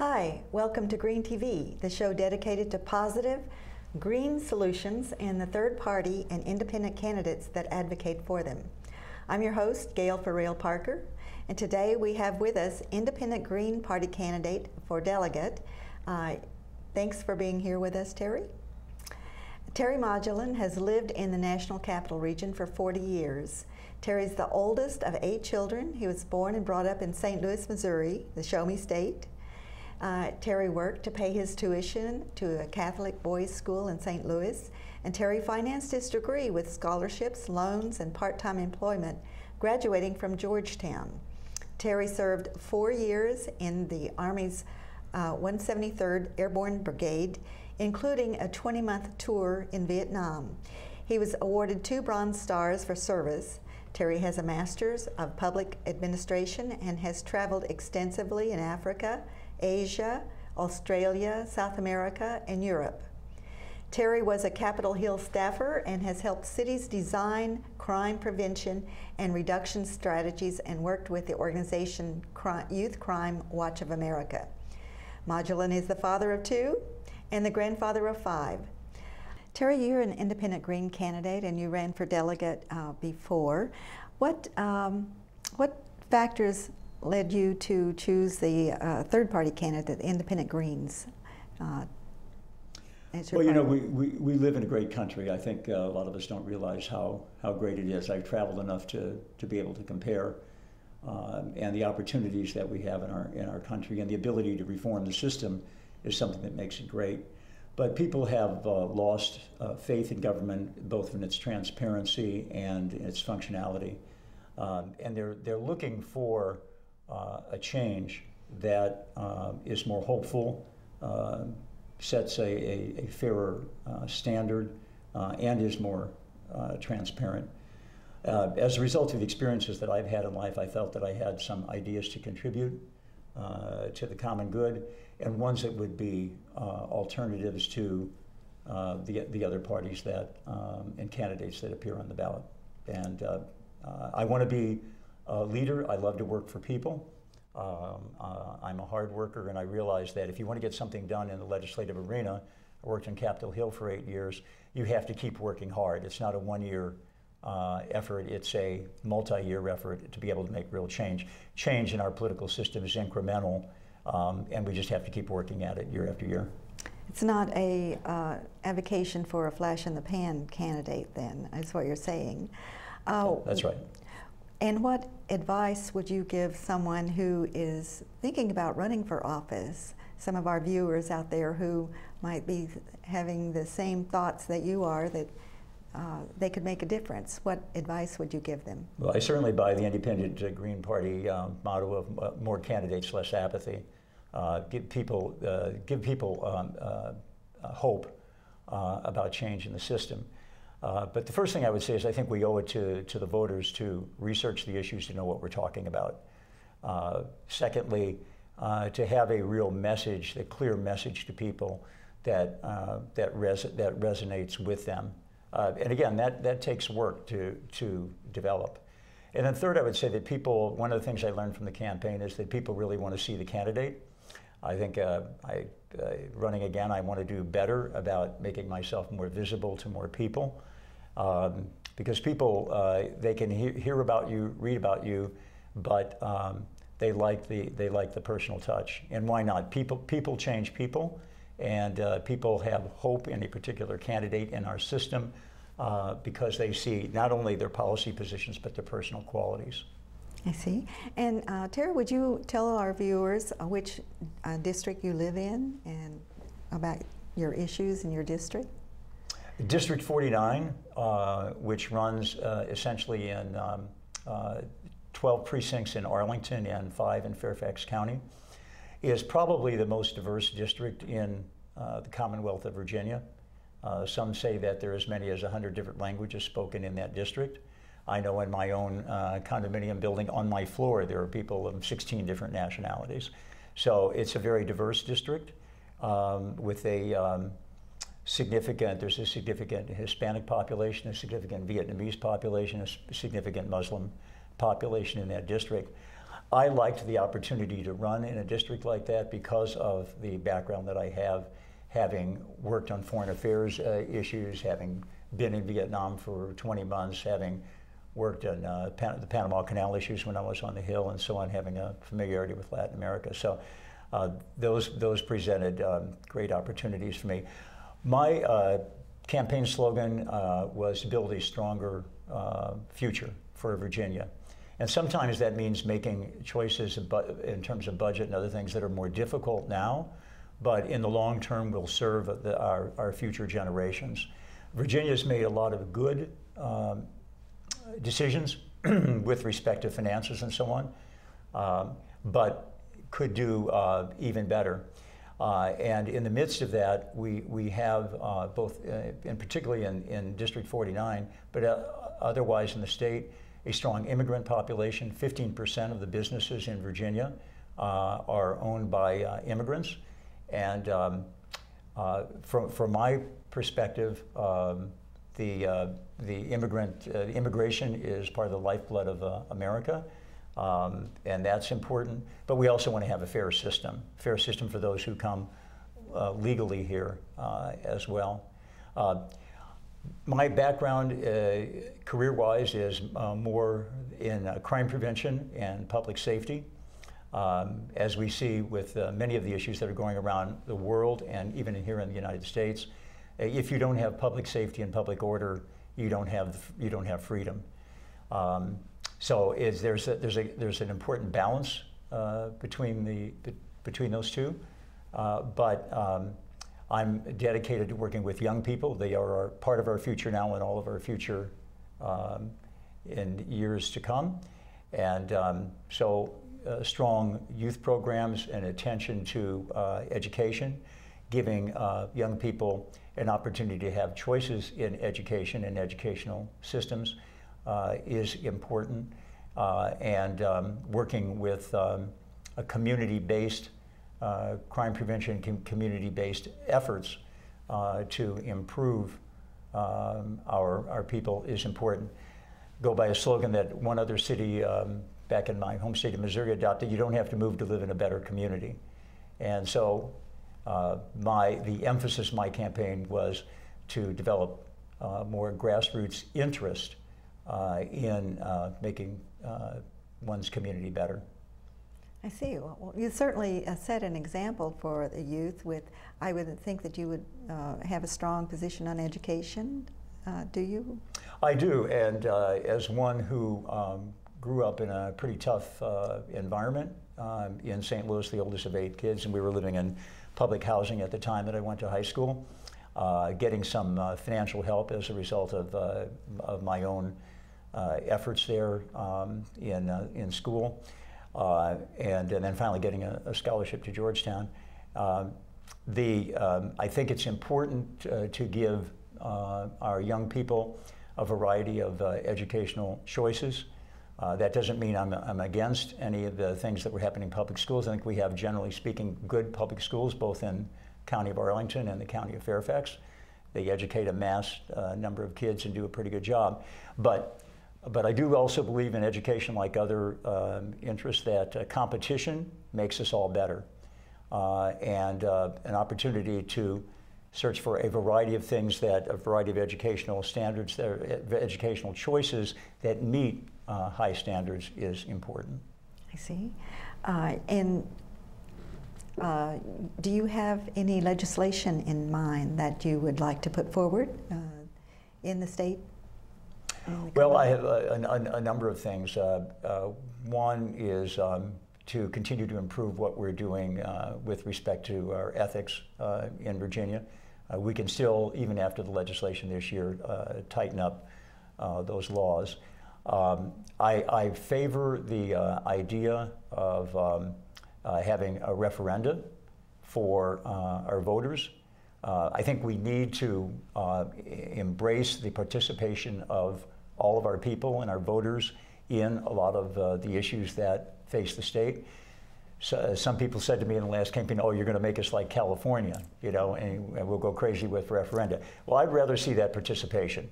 Hi, welcome to Green TV, the show dedicated to positive, green solutions and the third party and independent candidates that advocate for them. I'm your host, Gail Parker, and today we have with us independent Green Party candidate for delegate. Thanks for being here with us, Terry. Terry Modulin has lived in the National Capital Region for 40 years. Terry's the oldest of 8 children. He was born and brought up in St. Louis, Missouri, the Show Me State. Terry worked to pay his tuition to a Catholic boys' school in St. Louis, and Terry financed his degree with scholarships, loans, and part-time employment, graduating from Georgetown. Terry served 4 years in the Army's 173rd Airborne Brigade, including a 20-month tour in Vietnam. He was awarded 2 Bronze Stars for service. Terry has a Master's of Public Administration and has traveled extensively in Africa, Asia, Australia, South America, and Europe. Terry was a Capitol Hill staffer and has helped cities design crime prevention and reduction strategies and worked with the organization Youth Crime Watch of America. Modulin is the father of 2 and the grandfather of 5. Terry, you're an independent Green candidate and you ran for delegate before. What factors led you to choose the third-party candidate, the independent Greens? Well, you know, we live in a great country. I think a lot of us don't realize how great it is. I've traveled enough to be able to compare, and the opportunities that we have in our country and the ability to reform the system is something that makes it great. But people have lost faith in government, both in its transparency and its functionality, and they're looking for a change that is more hopeful, sets a fairer standard, and is more transparent. As a result of the experiences that I've had in life, I felt that I had some ideas to contribute to the common good, and ones that would be alternatives to the other parties that and candidates that appear on the ballot. And I want to be a leader. I love to work for people. I'm a hard worker, and I realize that if you want to get something done in the legislative arena, I worked in Capitol Hill for 8 years, you have to keep working hard. It's not a one-year effort, it's a multi-year effort to be able to make real change. Change in our political system is incremental, and we just have to keep working at it year after year. It's not a avocation for a flash-in-the-pan candidate, then, is what you're saying. That's right. And what advice would you give someone who is thinking about running for office? Some of our viewers out there who might be having the same thoughts that you are, that they could make a difference. What advice would you give them? Well, I certainly buy the independent Green Party motto of more candidates, less apathy. Give people hope about change in the system. But the first thing I would say is I think we owe it to the voters to research the issues to know what we're talking about. Secondly, to have a real message, a clear message to people that resonates with them. And again, that takes work to develop. And then third, I would say that people, one of the things I learned from the campaign is that people really want to see the candidate. I think running again, I want to do better about making myself more visible to more people. Because people, they can hear about you, read about you, but they like the personal touch. And why not? People change people, and people have hope in a particular candidate in our system because they see not only their policy positions, but their personal qualities. I see. And Terry, would you tell our viewers which district you live in and about your issues in your district? District 49, which runs essentially in 12 precincts in Arlington and 5 in Fairfax County, is probably the most diverse district in the Commonwealth of Virginia. Some say that there are as many as 100 different languages spoken in that district. I know in my own condominium building on my floor there are people of 16 different nationalities. So it's a very diverse district with a there's a significant Hispanic population, a significant Vietnamese population, a significant Muslim population in that district. I liked the opportunity to run in a district like that because of the background that I have, having worked on foreign affairs issues, having been in Vietnam for 20 months, having worked on the Panama Canal issues when I was on the Hill and so on, having a familiarity with Latin America. So those presented great opportunities for me. My campaign slogan was build a stronger future for Virginia. And sometimes that means making choices in terms of budget and other things that are more difficult now, but in the long term will serve our future generations. Virginia's made a lot of good decisions with respect to finances and so on, but could do even better. And in the midst of that, we have both, and particularly in District 49, but otherwise in the state, a strong immigrant population. 15% of the businesses in Virginia are owned by immigrants. And from my perspective, the immigration is part of the lifeblood of America. And that's important, but we also want to have a fair system for those who come legally here as well. My background career-wise is more in crime prevention and public safety. As we see with many of the issues that are going around the world and even here in the United States, if you don't have public safety and public order, you don't have freedom. So there's an important balance between those two, but I'm dedicated to working with young people. They are part of our future now and all of our future in years to come, and so strong youth programs and attention to education, giving young people an opportunity to have choices in education and educational systems is important, and working with a community-based crime prevention, community-based efforts to improve our people is important. Go by a slogan that one other city back in my home state of Missouri adopted: you don't have to move to live in a better community. And so the emphasis of my campaign was to develop more grassroots interest in making one's community better. I see. Well, you certainly set an example for the youth with, I would think that you would have a strong position on education. Do you? I do, and as one who grew up in a pretty tough environment in St. Louis, the oldest of 8 kids, and we were living in public housing at the time that I went to high school, getting some financial help as a result of my own efforts there in school, and then finally getting a scholarship to Georgetown. I think it's important to give our young people a variety of educational choices. That doesn't mean I'm against any of the things that were happening in public schools. I think we have, generally speaking, good public schools, both in County of Arlington and the County of Fairfax. They educate a mass number of kids and do a pretty good job. But I do also believe in education, like other interests, that competition makes us all better. And an opportunity to search for a variety of things, a variety of educational standards, educational choices that meet high standards is important. I see. And do you have any legislation in mind that you would like to put forward in the state? Well, I have a number of things. One is to continue to improve what we're doing with respect to our ethics in Virginia. We can still, even after the legislation this year, tighten up those laws. I favor the idea of having a referenda for our voters. I think we need to embrace the participation of all of our people and our voters in a lot of the issues that face the state. So, some people said to me in the last campaign, "Oh, you're going to make us like California, you know, and we'll go crazy with referenda." Well, I'd rather see that participation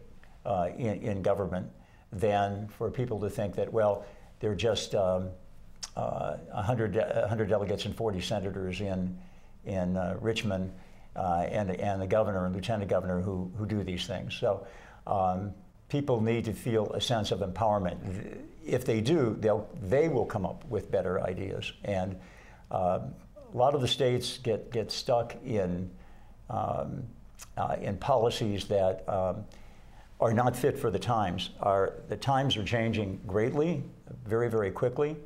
in government than for people to think that, well, they're just 100 delegates and 40 senators in Richmond, and the governor and lieutenant governor who do these things. So people need to feel a sense of empowerment. If they do, they will come up with better ideas. And a lot of the states get stuck in policies that are not fit for the times. The times are changing greatly, very, very quickly,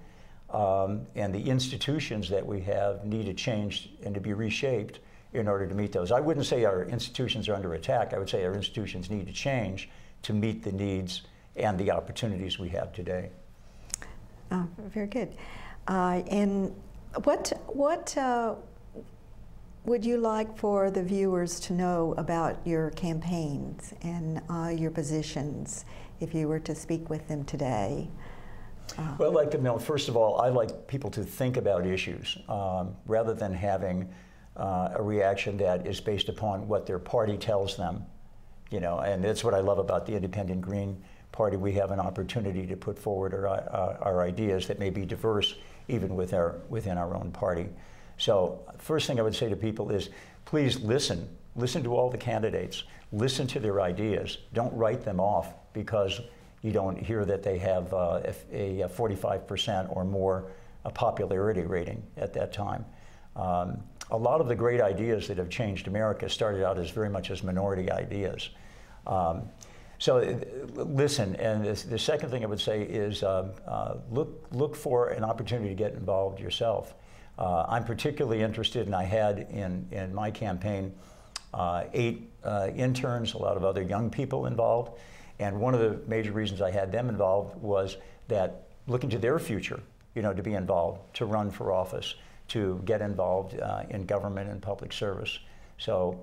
and the institutions that we have need to change and to be reshaped in order to meet those. I wouldn't say our institutions are under attack. I would say our institutions need to change to meet the needs and the opportunities we have today. Very good. And what would you like for the viewers to know about your campaigns and your positions if you were to speak with them today? Well, I'd like to know, first of all, I'd like people to think about issues rather than having a reaction that is based upon what their party tells them. You know, and that's what I love about the Independent Green Party. We have an opportunity to put forward our ideas that may be diverse even within our own party. So first thing I would say to people is, please listen. Listen to all the candidates. Listen to their ideas. Don't write them off because you don't hear that they have a 45% or more popularity rating at that time. A lot of the great ideas that have changed America started out as very much as minority ideas. So listen, and the second thing I would say is look for an opportunity to get involved yourself. I'm particularly interested, and I had in my campaign 8 interns, a lot of other young people involved, and one of the major reasons I had them involved was that looking to their future, you know, to be involved, to run for office, to get involved in government and public service. So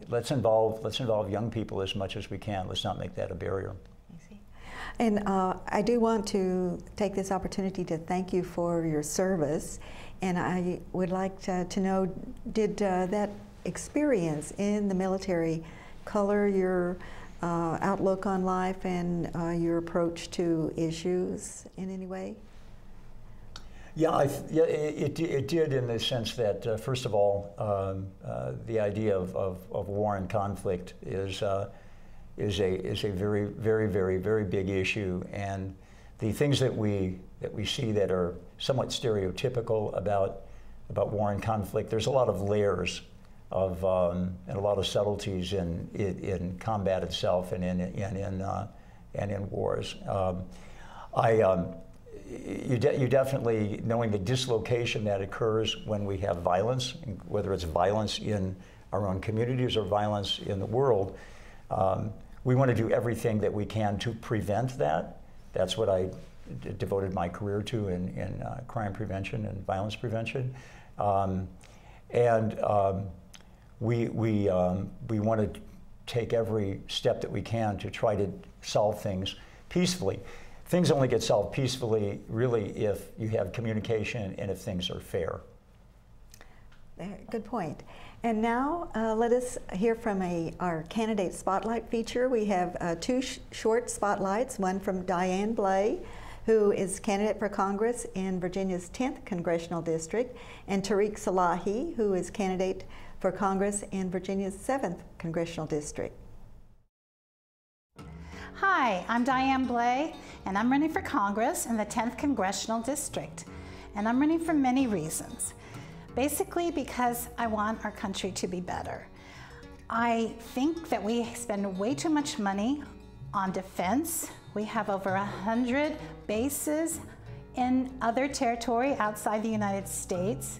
let's involve young people as much as we can. Let's not make that a barrier. I see. And I do want to take this opportunity to thank you for your service. And I would like to know, did that experience in the military color your outlook on life and your approach to issues in any way? Yeah, it did in the sense that, first of all, the idea of war and conflict is a very, very, very, very big issue, and the things that we see that are somewhat stereotypical about war and conflict, there's a lot of layers of and a lot of subtleties in combat itself and in wars. You definitely, knowing the dislocation that occurs when we have violence, whether it's violence in our own communities or violence in the world, we want to do everything that we can to prevent that. That's what I devoted my career to in crime prevention and violence prevention. We want to take every step that we can to try to solve things peacefully. Things only get solved peacefully, really, if you have communication and if things are fair. Good point. And now let us hear from our candidate spotlight feature. We have 2 short spotlights, one from Diane Bleh, who is candidate for Congress in Virginia's 10th Congressional District, and Tareq Salahi, who is candidate for Congress in Virginia's 7th Congressional District. Hi, I'm Diane Bleh, and I'm running for Congress in the 10th Congressional District. And I'm running for many reasons. Basically because I want our country to be better. I think that we spend way too much money on defense. We have over 100 bases in other territory outside the United States.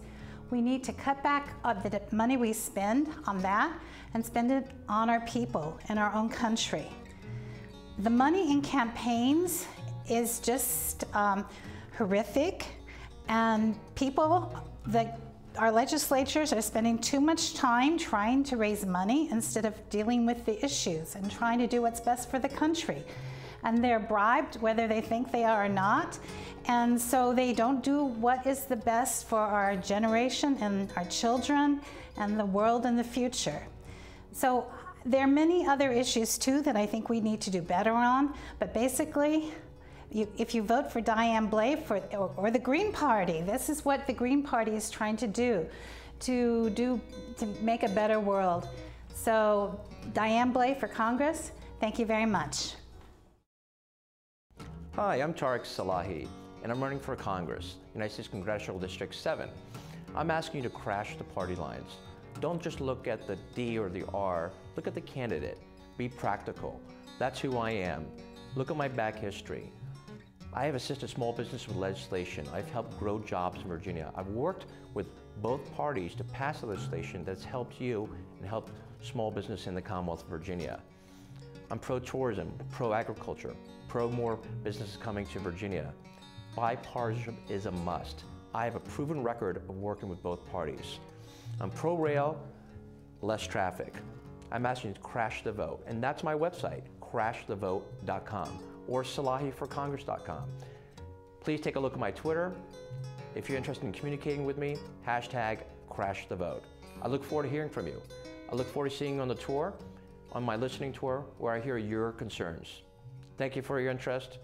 We need to cut back on the money we spend on that and spend it on our people in our own country. The money in campaigns is just horrific, and our legislatures are spending too much time trying to raise money instead of dealing with the issues and trying to do what's best for the country. And they're bribed whether they think they are or not, and so they don't do what is the best for our generation and our children and the world in the future. So there are many other issues too that I think we need to do better on, but basically if you vote for Diane Bleh or the Green Party, this is what the Green Party is trying to do, to make a better world. So Diane Bleh for Congress, thank you very much. Hi, I'm Tareq Salahi, and I'm running for Congress, United States Congressional District 7. I'm asking you to crash the party lines. Don't just look at the D or the R, look at the candidate. Be practical. That's who I am. Look at my back history. I have assisted small business with legislation. I've helped grow jobs in Virginia. I've worked with both parties to pass legislation that's helped you and helped small business in the Commonwealth of Virginia. I'm pro-tourism, pro-agriculture, pro more businesses coming to Virginia. Bipartisanship is a must. I have a proven record of working with both parties. I'm pro-rail, less traffic. I'm asking you to crash the vote, and that's my website, crashthevote.com or salahiforcongress.com. Please take a look at my Twitter. If you're interested in communicating with me, #crashthevote. I look forward to hearing from you. I look forward to seeing you on the tour, on my listening tour, where I hear your concerns. Thank you for your interest,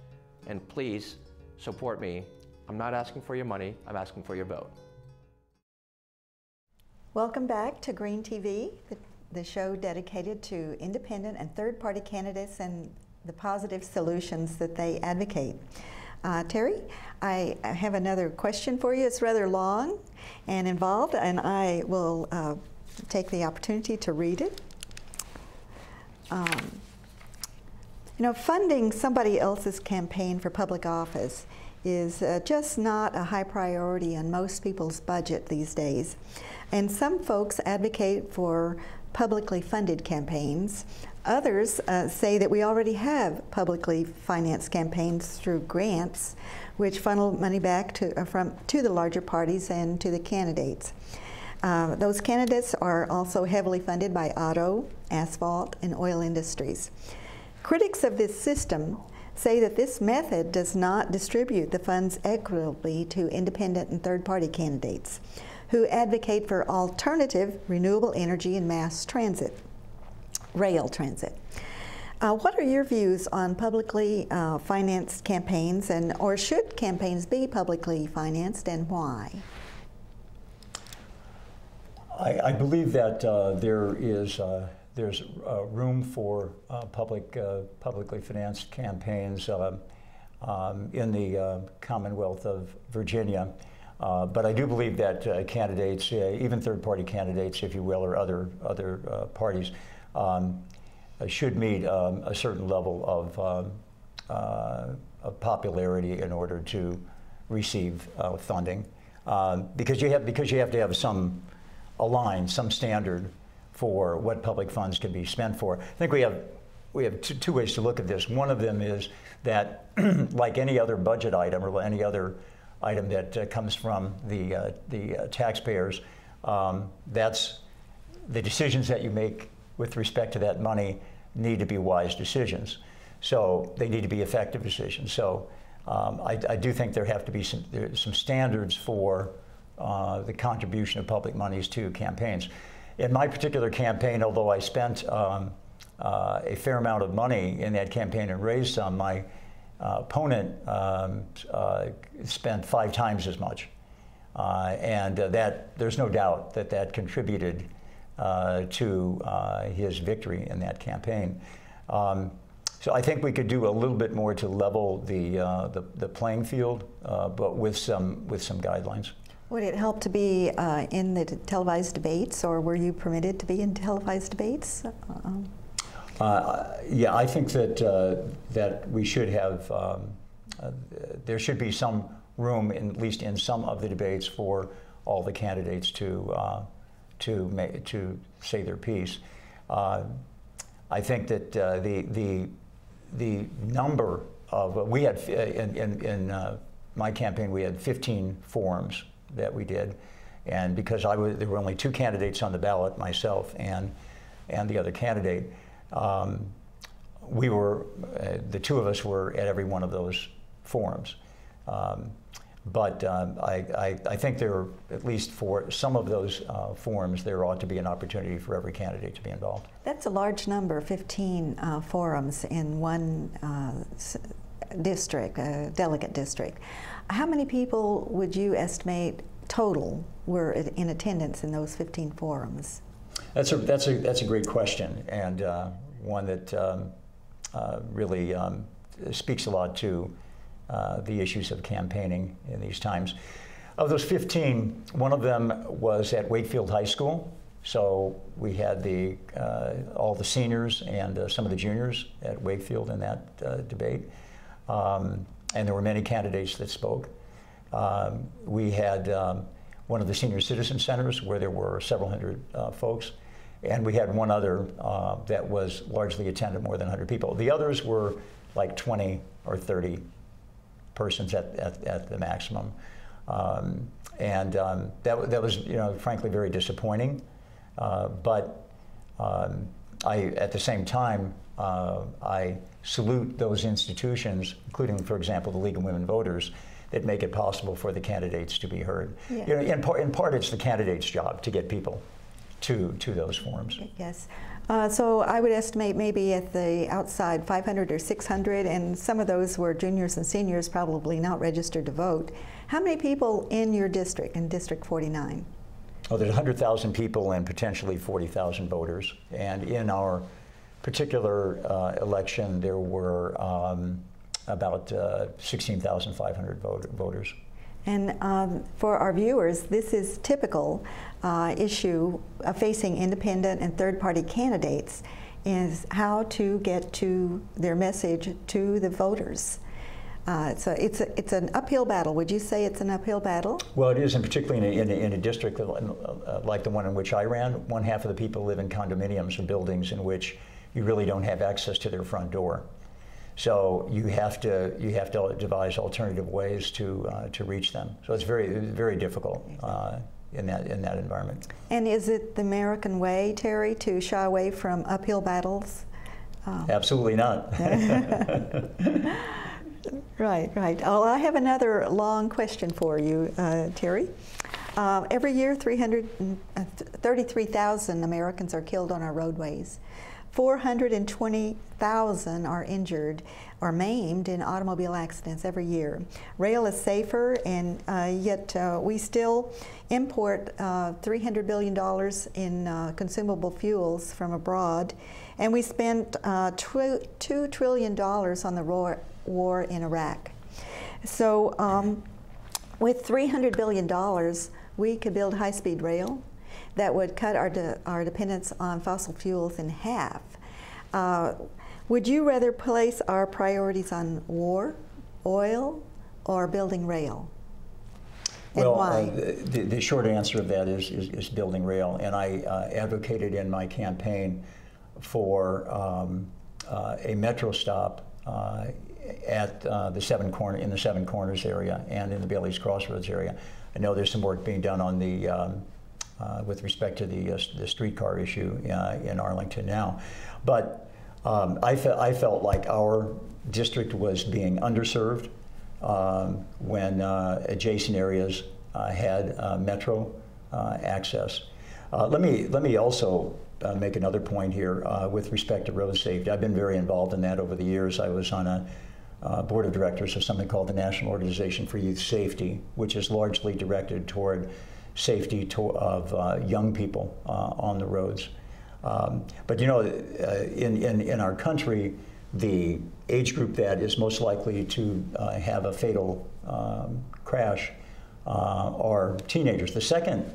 and please support me. I'm not asking for your money, I'm asking for your vote. Welcome back to Green TV, the show dedicated to independent and third-party candidates and the positive solutions that they advocate. Terry, I have another question for you. It's rather long and involved, and I will take the opportunity to read it. You know, funding somebody else's campaign for public office is just not a high priority on most people's budget these days. And some folks advocate for publicly funded campaigns. Others say that we already have publicly financed campaigns through grants, which funnel money back to the larger parties and to the candidates. Those candidates are also heavily funded by auto, asphalt, and oil industries. Critics of this system say that this method does not distribute the funds equitably to independent and third-party candidates who advocate for alternative renewable energy and mass transit, rail transit. What are your views on publicly financed campaigns, or should campaigns be publicly financed, and why? I believe that there's room for publicly financed campaigns in the Commonwealth of Virginia. But I do believe that candidates, even third-party candidates, if you will, or other parties, should meet a certain level of popularity in order to receive funding, because you have to have some standard for what public funds can be spent for. I think we have two ways to look at this. One of them is that, like any other budget item or any other item that comes from the taxpayers, that's the decisions that you make with respect to that money need to be wise decisions. So they need to be effective decisions. So I do think there have to be some standards for the contribution of public monies to campaigns. In my particular campaign, although I spent a fair amount of money in that campaign and raised some, my opponent spent 5 times as much. And there's no doubt that contributed to his victory in that campaign. So I think we could do a little bit more to level the playing field, but with some guidelines. Would it help to be in the televised debates, or were you permitted to be in televised debates? Yeah, I think that we should have, there should be some room, at least in some of the debates, for all the candidates to say their piece. I think that the number of, we had, in my campaign, we had 15 forums that we did, and because there were only 2 candidates on the ballot, myself and the other candidate, we were, the 2 of us were at every one of those forums. But I think there, at least for some of those forums, there ought to be an opportunity for every candidate to be involved. That's a large number, 15 forums in one district, a delegate district. How many people would you estimate total were in attendance in those 15 forums? That's a great question, and one that really speaks a lot to the issues of campaigning in these times. Of those 15, one of them was at Wakefield High School. So we had all the seniors and some of the juniors at Wakefield in that debate. And there were many candidates that spoke. We had one of the senior citizen centers where there were several hundred folks. And we had one other that was largely attended, more than 100 people. The others were like 20 or 30 persons at the maximum. That was, frankly, very disappointing. But at the same time, I salute those institutions, including, for example, the League of Women Voters, that make it possible for the candidates to be heard. Yeah. In part, it's the candidate's job to get people to those forums. Yes. So I would estimate maybe at the outside 500 or 600, and some of those were juniors and seniors, probably not registered to vote. How many people in your district, in District 49? Oh, there's 100,000 people and potentially 40,000 voters. And in our particular election, there were about 16,500 voters. And for our viewers, this is typical issue facing independent and third-party candidates, is how to get to their message to the voters. So it's an uphill battle. Would you say it's an uphill battle? Well, it is, and particularly in a district like the one in which I ran. One half of the people live in condominiums or buildings in which you really don't have access to their front door. So you have to devise alternative ways to reach them. So it's very difficult in that environment. And is it the American way, Terry, to shy away from uphill battles? Absolutely not. Right. Well, I have another long question for you, Terry. Every year, 33,000 Americans are killed on our roadways. 420,000 are injured or maimed in automobile accidents every year. Rail is safer, and yet we still import $300 billion in consumable fuels from abroad, and we spent $2 trillion on the war in Iraq. So with $300 billion, we could build high-speed rail that would cut our dependence on fossil fuels in half. Would you rather place our priorities on war, oil, or building rail? And why? The short answer of that is building rail, and I advocated in my campaign for a metro stop at the Seven Corners area and in the Bailey's Crossroads area. I know there's some work being done on the with respect to the streetcar issue in Arlington now, but I felt like our district was being underserved when adjacent areas had metro access. Let me also make another point here with respect to road safety. I've been very involved in that over the years. I was on a board of directors of something called the National Organization for Youth Safety, which is largely directed toward safety of young people on the roads. But in our country, the age group that is most likely to have a fatal crash are teenagers. The second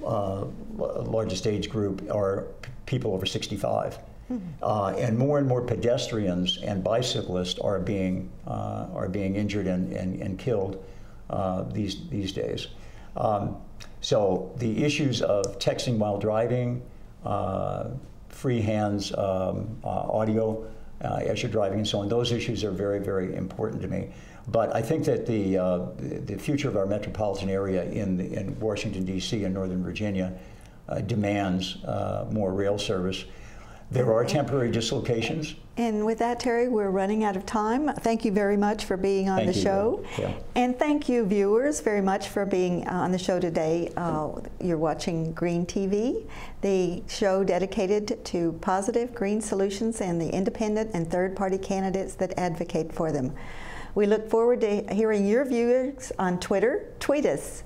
largest age group are people over 65. And more pedestrians and bicyclists are being injured and killed these days. So the issues of texting while driving, free hands, audio as you're driving, and so on, those issues are very important to me. But I think that the future of our metropolitan area in Washington, D.C. and Northern Virginia demands more rail service. There are temporary dislocations. And with that, Terry, we're running out of time. Thank you very much for being on the show. Yeah. And thank you, viewers, very much for being on the show today. You're watching Green TV, the show dedicated to positive green solutions and the independent and third-party candidates that advocate for them. We look forward to hearing your views on Twitter. Tweet us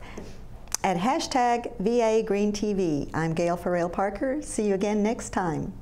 at #VAGreenTV. I'm Gail Farrell Parker. See you again next time.